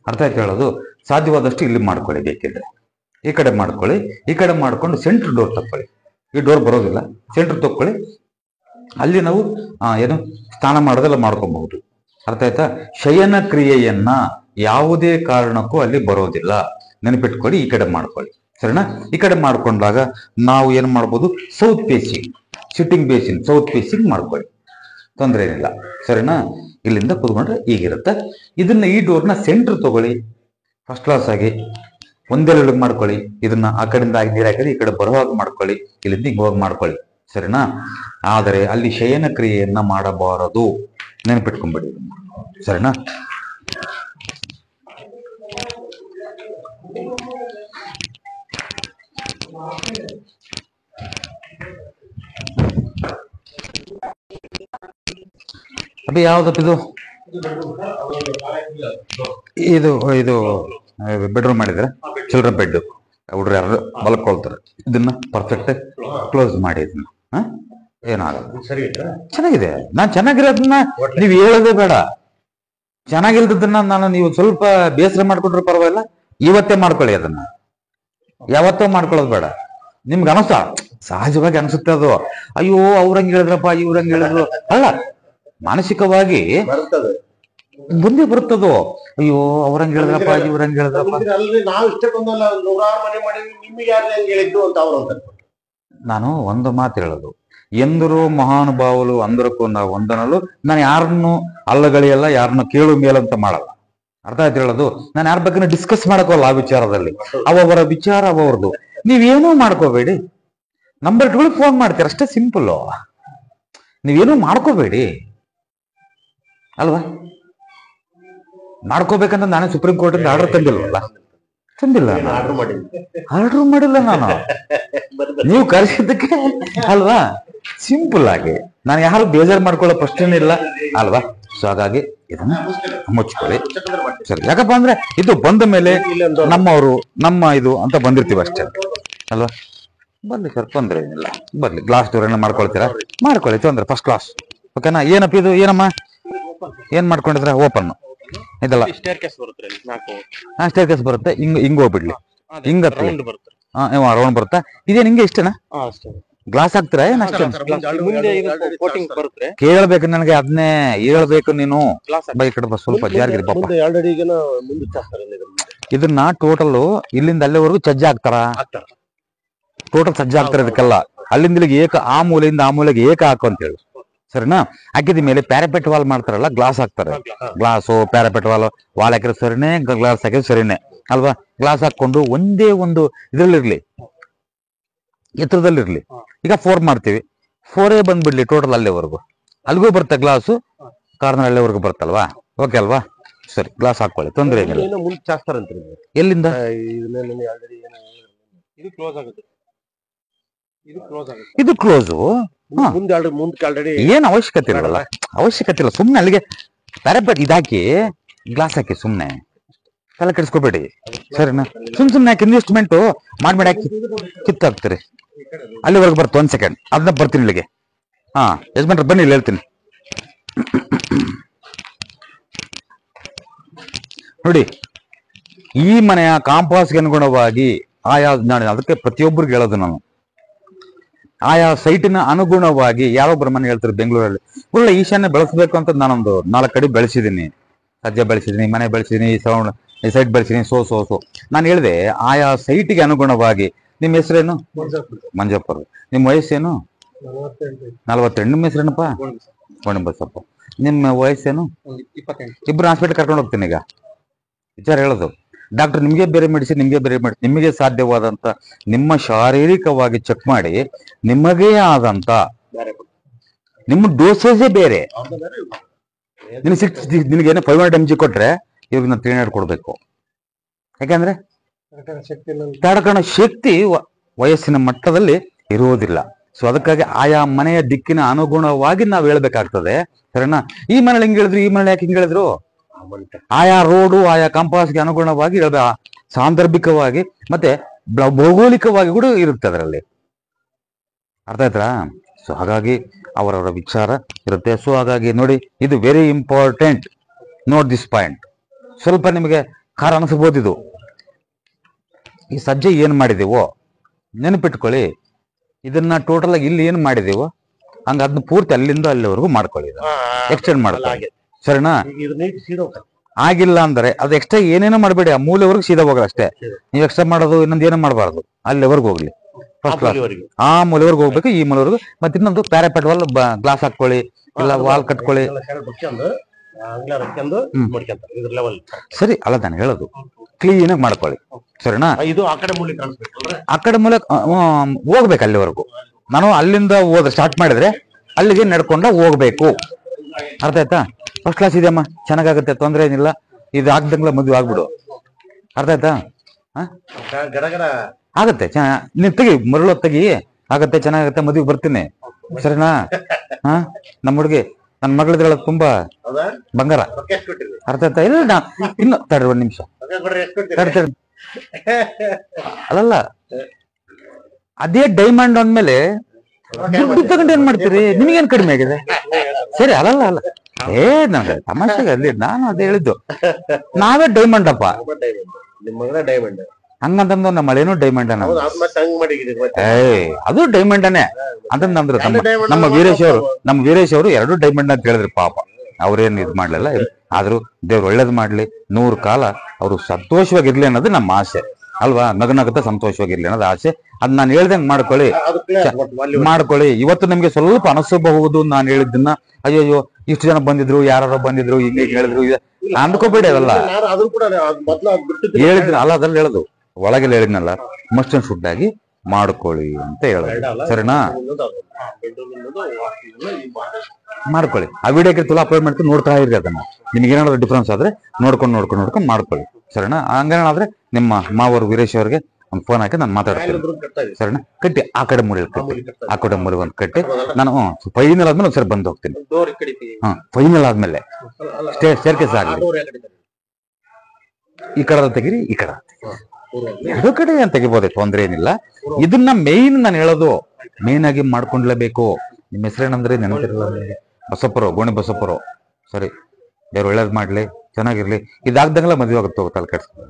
ಅರ್ಥ ಆಯ್ತು ಹೇಳೋದು? ಸಾಧ್ಯವಾದಷ್ಟು ಇಲ್ಲಿ ಮಾಡ್ಕೊಳ್ಳಿ, ಬೇಕಿದ್ರೆ ಈ ಕಡೆ ಮಾಡ್ಕೊಳ್ಳಿ. ಈ ಕಡೆ ಮಾಡ್ಕೊಂಡು ಸೆಂಟ್ರ್ ಡೋರ್ ತಕ್ಕೊಳ್ಳಿ. ಈ ಡೋರ್ ಬರೋದಿಲ್ಲ, ಸೆಂಟ್ರ್ ತಕ್ಕೊಳ್ಳಿ. ಅಲ್ಲಿ ನಾವು ಏನು ಸ್ನಾನ ಮಾಡೋದೆಲ್ಲ ಮಾಡ್ಕೊಬಹುದು. ಅರ್ಥ ಆಯ್ತಾ? ಶಯನ ಕ್ರಿಯೆಯನ್ನ ಯಾವುದೇ ಕಾರಣಕ್ಕೂ ಅಲ್ಲಿ ಬರೋದಿಲ್ಲ, ನೆನಪಿಟ್ಕೊಳ್ಳಿ. ಈ ಕಡೆ ಮಾಡ್ಕೊಳ್ಳಿ, ಸರಿನಾ? ಈ ಕಡೆ ಮಾಡ್ಕೊಂಡಾಗ ನಾವು ಏನ್ ಮಾಡ್ಬೋದು? South facing, sitting basin south facing ಮಾಡ್ಕೊಳ್ಳಿ, ತೊಂದರೆ ಏನಿಲ್ಲ, ಸರಿನಾ? ಇಲ್ಲಿಂದ ಕೂತ್ಕೊಂಡ್ರೆ ಈಗಿರುತ್ತೆ. ಇದನ್ನ ಈ ಡೋರ್ನ ಸೆಂಟ್ರ್ ತಗೊಳ್ಳಿ, ಫಸ್ಟ್ ಕ್ಲಾಸ್ ಆಗಿ ಒಂದೆರಡು ಮಾಡ್ಕೊಳ್ಳಿ. ಇದನ್ನ ಆ ಕಡೆಯಿಂದ ಆಗಿ ನೀರು ಹಾಕಿ ಈ ಕಡೆ ಬರುವಾಗ ಮಾಡ್ಕೊಳ್ಳಿ, ಇಲ್ಲಿಂದ ಹಿಂಗೆ ಹೋಗಿ ಮಾಡ್ಕೊಳ್ಳಿ, ಸರಿನಾ? ಆದರೆ ಅಲ್ಲಿ ಶಯನ ಕ್ರಿಯೆಯನ್ನ ಮಾಡಬಾರದು, ನೆನಪಿಟ್ಕೊಂಡ್ಬಿಡಿ, ಸರಿನಾ? ಅಭಿ ಯಾವ್ದಪ್ಪ ಇದು? ಇದು ಇದು ಬೆಡ್ರೂಮ್ ಮಾಡಿದ್ರೆ ಚಿಲ್ಡ್ರನ್ ಬೆಡ್, ಹುಡ್ರು ಯಾರು ಮಲ್ಕೊಳ್ತಾರೆ. ಇದನ್ನ ಪರ್ಫೆಕ್ಟ್ ಕ್ಲೋಸ್ ಮಾಡಿ, ಇದನ್ನ ಏನಾಗಲ್ಲ, ಚೆನ್ನಾಗಿದೆ. ನಾನ್ ಚೆನ್ನಾಗಿರೋದನ್ನ ನೀವ್ ಹೇಳೋದೇ ಬೇಡ, ಚೆನ್ನಾಗಿಲ್ದನ್ನ ನಾನು ನೀವು ಸ್ವಲ್ಪ ಬೇಸರ ಮಾಡ್ಕೊಂಡ್ರೆ ಪರವಾಗಿಲ್ಲ, ಇವತ್ತೇ ಮಾಡ್ಕೊಳ್ಳಿ ಅದನ್ನ, ಯಾವತ್ತೋ ಮಾಡ್ಕೊಳ್ಳೋದು ಬೇಡ. ನಿಮ್ಗೆ ಅನಿಸ್ತಾ ಸಹಜವಾಗಿ ಅನ್ಸುತ್ತೆ ಅದು, ಅಯ್ಯೋ ಅವ್ರಂಗ್ ಹೇಳಿದ್ರಪ್ಪ ಇವ್ರಂಗ್ ಹೇಳಿದ್ರು, ಅಲ್ಲ ಮಾನಸಿಕವಾಗಿ ಮುಂದೆ ಬರುತ್ತದು, ಅಯ್ಯೋ ಅವ್ರಂಗ್ ಹೇಳಿದ್ರಪ್ಪ ಇವ್ರಂಗ್ ಹೇಳಿದ್ರಪ್ಪ. ನಾವು ಇಷ್ಟಕ್ಕೊಂದಲ್ಲ ನೂರಾರು ಮನೆ ಮಾಡಿ ನಿಮ್ಗೆ ಯಾರು ಹೆಂಗ್ ಹೇಳಿದ್ದು ಅಂತ ಅವ್ರು ಅಂತ. ನಾನು ಒಂದು ಮಾತು ಹೇಳೋದು, ಎಂದರು ಮಹಾನುಭಾವುಲು ಅಂದರಕ್ಕೂ ನಾವು ಒಂದನಲು. ನಾನು ಯಾರನ್ನು ಅಲ್ಲಗಳಿಯಲ್ಲ, ಯಾರನ್ನು ಕೇಳು ಮೇಲಂತ ಮಾಡಲ್ಲ. ಅರ್ಥ ಆಯ್ತು ಹೇಳೋದು. ನಾನು ಯಾರ ಬಗ್ಗೆ ಡಿಸ್ಕಸ್ ಮಾಡಕೋಲ್ಲ ಆ ವಿಚಾರದಲ್ಲಿ. ಅವರ ವಿಚಾರ ಅವರದು, ನೀವೇನೂ ಮಾಡ್ಕೋಬೇಡಿ. ನಂಬರ್ 2 ಫೋನ್ ಮಾಡ್ತೀರ ಅಷ್ಟೇ, ಸಿಂಪಲ್. ನೀವೇನೂ ಮಾಡ್ಕೋಬೇಡಿ ಅಲ್ವಾ. ಮಾಡ್ಕೋಬೇಕಂತ ನಾನೇ ಸುಪ್ರೀಂ ಕೋರ್ಟ್ ಇಂದ ಆರ್ಡರ್ ತಂದಿಲ್ವಲ್ಲ, ತಂದಿಲ್ಲ, ಆರ್ಡರ್ ಮಾಡಿಲ್ಲ ನಾನು. ನೀವು ಕರೆಸಿದ್ದಕ್ಕೆ ಅಲ್ವಾ, ಸಿಂಪಲ್ ಆಗಿ. ನಾನು ಯಾರು ಬೇಜಾರು ಮಾಡ್ಕೊಳ್ಳೋ ಪ್ರಶ್ನೆ ಇಲ್ಲ ಅಲ್ವಾ. ಸೊ ಹಾಗಾಗಿ ಇದನ್ನ ಮುಚ್ಕೊಳ್ಳಿ ಸರಿ. ಯಾಕಪ್ಪ ಅಂದ್ರೆ ಇದು ಬಂದ ಮೇಲೆ ನಮ್ಮವರು ನಮ್ಮ ಇದು ಅಂತ ಬಂದಿರ್ತೀವಿ ಅಷ್ಟೇ ಅಲ್ವಾ. ಬರ್ಲಿ ಸರ್, ತೊಂದ್ರೆ ಏನಿಲ್ಲ, ಬರ್ಲಿ. ಗ್ಲಾಸ್ ಡೋರ್ ಏನೋ ಮಾಡ್ಕೊಳ್ತೀರಾ, ಮಾಡ್ಕೊಳ್ಳಿ, ತೊಂದ್ರೆ ಫಸ್ಟ್ ಕ್ಲಾಸ್. ಓಕೆನಾ. ಏನಪ್ಪ ಇದು, ಏನಮ್ಮ ಏನ್ ಮಾಡ್ಕೊಂಡಿದ್ರ? ಓಪನ್ ಇದಲ್ಲ, ಸ್ಟೇರ್ ಕೇಸ್ ಬರುತ್ತೆ, 4 ಸ್ಟೇರ್ ಕೇಸ್ ಬರುತ್ತೆ. ಹಿಂಗ್ ಹೋಗ್ಬಿಡ್ಲಿ, ಹಿಂಗ ರೌಂಡ್ ಬರುತ್ತೆ. ರೌಂಡ್ ಬರುತ್ತಾ? ಇದೇನ್ ಹಿಂಗೆ ಇಷ್ಟೇನಾ? ಅಷ್ಟೇ. ಗ್ಲಾಸ್ ಹಾಕ್ತೀರಾ ಏನ್ ಅಷ್ಟೇ? ಮುಂದೆ ಇದು ಕೋಟಿಂಗ್ ಬರುತ್ತೆ. ಕೇಳ್ಬೇಕು ನನಗೆ, ಅದನ್ನೇ ಹೇಳ್ಬೇಕು ನೀನು. ಬೈ ಕಡೆ ಬಸ್ ಸ್ವಲ್ಪ ಜಾರ್ಗಿರಿ ಪಾಪ. ಇದನ್ನ ಟೋಟಲ್ ಇಲ್ಲಿಂದ ಅಲ್ಲಿವರೆಗೂ ಸಜ್ಜ ಹಾಕ್ತಾರ, ಟೋಟಲ್ ಸಜ್ಜ ಹಾಕ್ತಾರ ಇದಕ್ಕೆಲ್ಲ. ಅಲ್ಲಿಂದ ಇಲ್ಲಿಗೆ ಏಕ, ಆ ಮೂಲೆಯಿಂದ ಆ ಮೂಲೆಗೆ ಏಕ ಹಾಕು ಅಂತ ಹೇಳಿ ಸರಿನಾ. ಹಾಕಿದ ಮೇಲೆ ಪ್ಯಾರಾಪೆಟ್ ವಾಲ್ ಮಾಡ್ತಾರಲ್ಲ, ಗ್ಲಾಸ್ ಹಾಕ್ತಾರೆ. ಗ್ಲಾಸು ಪ್ಯಾರಾಪೆಟ್ ವಾಲ್ ಹಾಕಿದ್ರೆ ಸರಿನೇ, ಗ್ಲಾಸ್ ಹಾಕಿದ್ರೆ ಸರಿನೇ ಅಲ್ವಾ. ಗ್ಲಾಸ್ ಹಾಕೊಂಡು ಒಂದೇ ಒಂದು ಇದ್ರಲ್ಲಿರ್ಲಿ, ಎತ್ತರದಲ್ಲಿರ್ಲಿ. ಈಗ 4 ಮಾಡ್ತೀವಿ, 4 ಬಂದ್ಬಿಡ್ಲಿ ಟೋಟಲ್ ಅಲ್ಲಿವರೆಗೂ. ಅಲ್ಲಿಗೂ ಬರುತ್ತೆ ಗ್ಲಾಸು, ಕಾರ್ನರ್ ಅಲ್ಲಿವರೆಗೂ ಬರುತ್ತಲ್ವಾ. ಓಕೆ ಅಲ್ವಾ. ಸರಿ, ಗ್ಲಾಸ್ ಹಾಕೊಳ್ಳಿ, ತೊಂದರೆ ಏನಿಲ್ಲ. ಎಲ್ಲಿಂದ? ಇದು ಕ್ಲೋಸು. ಏನ್ ಅವಶ್ಯಕತೆ ಇರಲ್ಲ, ಅವಶ್ಯಕತೆ ಇಲ್ಲ. ಸುಮ್ನೆ ಅಲ್ಲಿಗೆ ಪ್ಯಾರಾಪೆಟ್ ಇದಾಕಿ ಗ್ಲಾಸ್ ಹಾಕಿ, ಸುಮ್ನೆ ತಲೆ ಕೆಡಿಸ್ಕೋಬೇಡಿ ಸರಿನಾ. ಸುಮ್ನೆ ಯಾಕೆ ಇನ್ವೆಸ್ಟ್ಮೆಂಟ್ ಮಾಡ್ಬೇಡಿ, ಹಾಕಿ ಕಿತ್ತಾಕ್ತೀರಿ. ಅಲ್ಲಿವರೆಗೂ ಬರುತ್ತೆ. 1 ಸೆಕೆಂಡ್, ಅದನ್ನ ಬರ್ತೀನಿ ಇಲ್ಲಿಗೆ. ಯಜಮಾನ್ರ ಬನ್ನಿ, ಇಲ್ಲಿ ಹೇಳ್ತೀನಿ ನೋಡಿ. ಈ ಮನೆಯ ಕಾಂಪಾಸ್ಗೆ ಅನುಗುಣವಾಗಿ ಆಯಾ, ನಾನು ಅದಕ್ಕೆ ಪ್ರತಿಯೊಬ್ಬರಿಗೆ ಹೇಳೋದು ನಾನು, ಆಯಾ ಸೈಟಿನ ಅನುಗುಣವಾಗಿ ಯಾರೊಬ್ಬರು ಮನೆ ಹೇಳ್ತಾರೆ ಬೆಂಗಳೂರಲ್ಲಿ, ಒಳ್ಳೆ ಈಶಾನ್ಯ ಬೆಳೆಸ್ಬೇಕು ಅಂತ ನಾನೊಂದು 4 ಕಡೆ ಬೆಳೆಸಿದ್ದೀನಿ. ಸಜ್ಜೆ ಬೆಳೆಸಿದ್ದೀನಿ, ಮನೆ ಬೆಳೆಸಿದ್ದೀನಿ, ಈ ಸೈಟ್ ಬೆಳೆಸಿದ್ದೀನಿ. ಸೋ ನಾನು ಹೇಳಿದೆ ಆಯಾ ಸೈಟಿಗೆ ಅನುಗುಣವಾಗಿ. ನಿಮ್ಮ ಹೆಸರೇನು? ಮಂಜಪ್ಪರು. ನಿಮ್ಮ ವಯಸ್ಸೇನು? 48. ನಿಮ್ಮ ಹೆಸರೇನಪ್ಪ? ಗೋಣಿಬಸಪ್ಪ. ನಿಮ್ಮ ವಯಸ್ಸೇನು? 28. ಇಬ್ರು ಹಾಸ್ಪಿಟಲ್ ಕರ್ಕೊಂಡು ಹೋಗ್ತೀನಿ. ಈಗ ವಿಚಾರ ಹೇಳೋದು, ಡಾಕ್ಟರ್ ನಿಮ್ಗೆ ಬೇರೆ ಮೆಡಿಸಿನ್, ನಿಮ್ಗೆ ಬೇರೆ ಮೆಡಿಸಿನ್, ನಿಮಗೆ ಸಾಧ್ಯವಾದಂತ ನಿಮ್ಮ ಶಾರೀರಿಕವಾಗಿ ಚೆಕ್ ಮಾಡಿ, ನಿಮಗೇ ಆದಂತ ನಿಮ್ಮ ಡೋಸೇಜೇ ಬೇರೆ. ನಿನಗೇನೋ 500 mg ಕೊಟ್ರೆ ಇವಾಗ ನಾನು 300 ಕೊಡ್ಬೇಕು. ಯಾಕಂದ್ರೆ ತಡ್ಕೊಳ್ಳೋ ಶಕ್ತಿ ವಯಸ್ಸಿನ ಮಟ್ಟದಲ್ಲಿ ಇರುವುದಿಲ್ಲ. ಸೊ ಅದಕ್ಕಾಗಿ ಆಯಾ ಮನೆಯ ದಿಕ್ಕಿನ ಅನುಗುಣವಾಗಿ ನಾವು ಹೇಳ್ಬೇಕಾಗ್ತದೆ ಸರಿನಾ. ಈ ಮನೇಲಿ ಹಿಂಗ್ ಹೇಳಿದ್ರು, ಈ ಮನೇಲಿ ಯಾಕೆ ಹಿಂಗ್ ಹೇಳಿದ್ರು, ಆಯಾ ರೋಡು ಆಯಾ ಕಂಪಾಸ್ಗೆ ಅನುಗುಣವಾಗಿ ಹೇಳ್ಬೇಕು. ಸಾಂದರ್ಭಿಕವಾಗಿ ಮತ್ತೆ ಭೌಗೋಳಿಕವಾಗಿ ಕೂಡ ಇರುತ್ತೆ ಅದರಲ್ಲಿ. ಅರ್ಥ ಆಯ್ತಾ? ಸೊ ಹಾಗಾಗಿ ಅವರವರ ವಿಚಾರ ಇರುತ್ತೆ. ಸೊ ಹಾಗಾಗಿ ನೋಡಿ, ಇದು very important. Note this point. ಸ್ವಲ್ಪ ನಿಮಗೆ ಖಾರ ಅನಿಸ್ಬೋದು ಇದು. ಈ ಸಜ್ಜೆ ಏನ್ ಮಾಡಿದೆವೋ ನೆನಪಿಟ್ಕೊಳ್ಳಿ. ಇದನ್ನ ಟೋಟಲ್ ಆಗಿ ಇಲ್ಲಿ ಏನ್ ಮಾಡಿದೆವೋ ಹಂಗ ಅದನ್ನ ಪೂರ್ತಿ ಅಲ್ಲಿಂದ ಅಲ್ಲಿವರೆಗೂ ಮಾಡ್ಕೊಳ್ಳಿ, ಎಕ್ಸ್ಟೆಂಡ್ ಮಾಡ್ಕೊಳ್ಳಿ ಸರಿನಾ. ಆಗಿಲ್ಲ ಅಂದ್ರೆ ಅದು ಎಕ್ಸ್ಟ್ರಾ ಏನೇನೋ ಮಾಡಬೇಡಿ, ಆ ಮೂಲೆವರೆಗೂ ಸೀದಾ ಹೋಗಲ್ಲ ಅಷ್ಟೇ. ನೀವು ಎಕ್ಸ್ಟ್ರಾ ಮಾಡೋದು ಇನ್ನೊಂದು ಏನೋ ಮಾಡಬಾರ್ದು, ಅಲ್ಲಿವರೆಗೂ ಹೋಗ್ಲಿ. ಫಸ್ಟ್ ಕ್ಲಾಸ್ ಆ ಮೂಲೆವರೆಗೂ ಹೋಗ್ಬೇಕು, ಈ ಮೂಲೆವರೆಗೂ. ಮತ್ತೆ ಇನ್ನೊಂದು ಪ್ಯಾರಾಪೆಟ್ ವಾಲ್ ಗ್ಲಾಸ್ ಹಾಕೊಳ್ಳಿ, ಇಲ್ಲ ವಾಲ್ ಕಟ್ಕೊಳ್ಳಿ. ಸರಿ ಅಲ್ಲ ನಾನು ಹೇಳೋದು, ಕ್ಲೀನ್ ಆಗಿ ಮಾಡ್ಕೊಳ್ಳಿ ಸರಿನಾ. ಇದು ಆ ಕಡೆ ಮೂಲೆ ಹೋಗ್ಬೇಕು ಅಲ್ಲಿವರೆಗೂ. ನಾನು ಅಲ್ಲಿಂದ ಹೋದ್ರೆ ಸ್ಟಾರ್ಟ್ ಮಾಡಿದ್ರೆ ಅಲ್ಲಿಗೆ ನಡ್ಕೊಂಡ ಹೋಗ್ಬೇಕು. ಅರ್ಥ ಆಯ್ತಾ? ಫಸ್ಟ್ ಕ್ಲಾಸ್ ಇದೆಯಮ್ಮ, ಚೆನ್ನಾಗಾಗುತ್ತೆ, ತೊಂದರೆ ಏನಿಲ್ಲ. ಇದು ಆಗ್ದಂಗ್ಲ ಮದುವೆ ಆಗ್ಬಿಡು. ಅರ್ಥ ಆಯ್ತಾ? ಆಗತ್ತೆ, ನೀನ್ ತೆಗಿ, ಮರಳು ತೆಗಿ, ಆಗತ್ತೆ, ಚೆನ್ನಾಗತ್ತೆ, ಮದುವೆ ಬರ್ತೀನಿ ಸರಿನಾ. ನಮ್ಮ ಹುಡುಗಿ, ನನ್ನ ಮಗಳಿದ್ರಲ್ಲ ತುಂಬಾ ಬಂಗಾರ. ಅರ್ಥ ಆಯ್ತಾ? ಇಲ್ಲ ಇನ್ನು ತಡ್ರಿ 1 ನಿಮಿಷ ಅಲ್ಲಲ್ಲ, ಅದೇ ಡೈಮಂಡ್ ಅಂದ್ಮೇಲೆ ದುಡ್ಡು ತಗೊಂಡು ಏನ್ ಮಾಡ್ತೀರಿ? ನಿಮಗೇನ್ ಕಡಿಮೆ ಆಗಿದೆ? ಸರಿ ಅಲ್ಲಲ್ಲ ನಂಗೆ ತಮಾಷೆಗೆ ಅಲ್ಲಿ ನಾನು ಅದೇ ಹೇಳಿದ್ದು, ನಾವೇ ಡೈಮಂಡ್ ಅಪ್ಪ. ನಿಮ್ಮ ಮಗನ ಡೈಮಂಡ್ ಹಂಗಂತಂದು ನಮ್ಮ ಮಳೇನು ಡೈಮಂಡ್ ಅನ್ನ ಮತ್ತೆ ಹಂಗ್ ಮಾಡಿದ್ರೆ ಅದು ಡೈಮಂಡನೇ ಅಂತಂದ್ರೆ ನಮ್ಮ ವೀರೇಶ್ ಅವರು ಎರಡು ಡೈಮಂಡ್ ಅಂತ ಹೇಳಿದ್ರು. ಪಾಪ ಅವ್ರೇನ್ ಇದ್ ಮಾಡ್ಲಿಲ್ಲ. ಆದ್ರೂ ದೇವ್ರು ಒಳ್ಳೇದ್ ಮಾಡ್ಲಿ, 100 ಕಾಲ ಅವರು ಸಂತೋಷವಾಗಿರ್ಲಿ ಅನ್ನೋದು ನಮ್ಮ ಆಸೆ ಅಲ್ವಾ. ನಗನಗತ ಸಂತೋಷವಾಗಿರ್ಲಿ ಅನ್ನೋದು ಆಸೆ. ಅದ್ ನಾನು ಹೇಳ್ದಂಗ್ ಮಾಡ್ಕೊಳ್ಳಿ. ಇವತ್ತು ನಮ್ಗೆ ಸ್ವಲ್ಪ ಅನಿಸಬಹುದು ನಾನು ಹೇಳಿದ್ದನ್ನ, ಅಯ್ಯೋ ಇಷ್ಟು ಜನ ಬಂದಿದ್ರು, ಯಾರು ಬಂದಿದ್ರು, ಹಿಂಗೆ ಹೇಳಿದ್ರು ಅಂದ್ಕೋಬೇಡಿ. ಅದಲ್ಲ ಹೇಳಿದ್ರು ಅಲ್ಲ, ಅದ್ರಲ್ಲಿ ಹೇಳುದು ಒಳಗೆಲ್ಲ ಹೇಳಿದ್ನಲ್ಲ, ಮಸ್ಟ್ ಅಂಡ್ ಶುಡ್ ಆಗಿ ಮಾಡ್ಕೊಳ್ಳಿ ಅಂತ ಹೇಳೋದು. ಸರಿನಾ? ಮಾಡ್ಕೊಳ್ಳಿ. ಆ ವಿಡಿಯೋಕ್ಕೆ ತುಲಾ ಅಪ್ಲೋಡ್ ಮಾಡ್ಕೊಂಡು ನೋಡ್ತಾ ಇರಿ. ಅದನ್ನ ನಿಮ್ಗೆ ಏನಾದ್ರು ಡಿಫ್ರೆನ್ಸ್ ಆದ್ರೆ ನೋಡ್ಕೊಂಡು ಮಾಡ್ಕೊಳ್ಳಿ. ಸರಿನಾ? ಹಂಗೇನಾದ್ರೆ ನಿಮ್ಮ ಮಾವರು ವೀರೇಶ್ ಅವ್ರಿಗೆ ಒಂದು ಫೋನ್ ಹಾಕಿ ನಾನು ಮಾತಾಡ್ತೀನಿ. ಸರಿನಾ? ಕಟ್ಟಿ ಆ ಕಡೆ ಮೂಲೆಯಲ್ಲಿ ಕಟ್ಟಿ, ಆ ಕಡೆ ಮೂಲೆ ಒಂದು ಕಟ್ಟಿ ನಾನು ಫೈನಲ್ ಆದ್ಮೇಲೆ ಒಂದ್ಸರಿ ಬಂದು ಹೋಗ್ತೀನಿ. ಫೈನಲ್ ಆದ್ಮೇಲೆ ಸ್ಟೇರ್ಕೇಸ್ ಆಗಲಿ, ಈ ಕಡೆ ತೆಗೀರಿ, ಈ ಕಡೆ ಎರಡು ಕಡೆ ಏನ್ ತೆಗಿಬೋದು, ತೊಂದ್ರೆ ಏನಿಲ್ಲ. ಇದನ್ನ ಮೇನ್ ನಾನು ಹೇಳೋದು, ಮೇನ್ ಆಗಿ ಮಾಡ್ಕೊಂಡ್ಲೇಬೇಕು. ನಿಮ್ಮ ಹೆಸರೇನಂದ್ರೆ ನೆನಪಿರಲ್ಲ. ಬಸಪ್ಪರು, ಗೋಣಿ ಬಸಪ್ಪರು. ಸರಿ, ದೇವ್ರು ಒಳ್ಳೇದ್ ಮಾಡ್ಲಿ, ಚೆನ್ನಾಗಿರ್ಲಿ. ಇದಾಗ್ದಂಗೆಲ್ಲ ಮದುವೆ ಆಗುತ್ತೆ, ತಲೆ ಕೆಡ್ಸ್ಕೊಂಡು.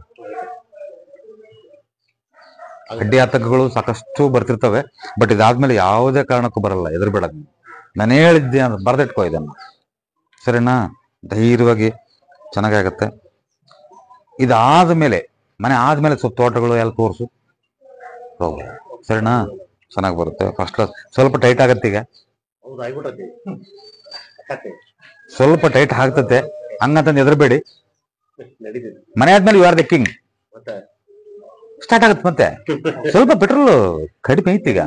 ಅಡ್ಡಿ ಆತಂಕಗಳು ಸಾಕಷ್ಟು ಬರ್ತಿರ್ತವೆ, ಬಟ್ ಇದಾದ್ಮೇಲೆ ಯಾವುದೇ ಕಾರಣಕ್ಕೂ ಬರಲ್ಲ. ಎದುರುಬೇಡ. ನಾನೇ ಹೇಳಿದ್ದೆ ಅಂತ ಬರ್ದಿಟ್ಕೋ ಇದನ್ನ. ಸರಿನಾ? ಧೈರ್ಯವಾಗಿ ಚೆನ್ನಾಗಾಗತ್ತೆ. ಇದಾದ್ಮೇಲೆ ಮನೆ ಆದ್ಮೇಲೆ ಸ್ವಲ್ಪ ತೋಟಗಳು ಎಲ್ಲ ತೋರ್ಸು. ಸರಿನಾ? ಚೆನ್ನಾಗಿ ಬರುತ್ತೆ. First class. ಸ್ವಲ್ಪ ಟೈಟ್ ಆಗತ್ತೆ ಈಗ, ಸ್ವಲ್ಪ ಟೈಟ್ ಆಗ್ತತೆ. ಹಂಗಂತಂದು ಎದುರಬೇಡಿ. ಮನೆ ಆದ್ಮೇಲೆ you are the king start ಆಗತ್ತೆ. ಮತ್ತೆ ಸ್ವಲ್ಪ ಪೆಟ್ರೋಲ್ ಕಡಿಮೆ ಐತಿ, ಈಗ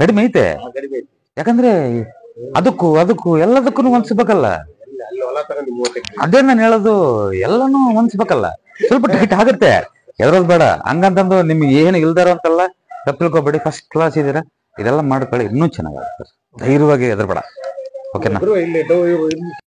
ಕಡಿಮೆ ಐತೆ. ಯಾಕಂದ್ರೆ ಅದಕ್ಕೂ ಎಲ್ಲದಕ್ಕೂ ಹೊಂದಿಸ್ಬೇಕಲ್ಲ. ಅದೇ ನಾನು ಹೇಳೋದು, ಎಲ್ಲಾನು ಹೊಂದಿಸ್ಬೇಕಲ್ಲ. ಸ್ವಲ್ಪ ಟೈಟ್ ಆಗುತ್ತೆ, ಎದ್ರೋದ್ ಬೇಡ. ಹಂಗಂತಂದು ನಿಮ್ಗೆ ಏನು ಇಲ್ದಾರ ಅಂತಲ್ಲ, ತಪ್ಪಲ್ಕೋಬೇಡಿ. ಫಸ್ಟ್ ಕ್ಲಾಸ್ ಇದೀರಾ, ಇದೆಲ್ಲ ಮಾಡ್ಕೊಳ್ಳಿ, ಇನ್ನೂ ಚೆನ್ನಾಗಾಗುತ್ತೆ. ಧೈರ್ಯವಾಗಿ ಎದ್ರಬೇಡ. ಓಕೆನಾ?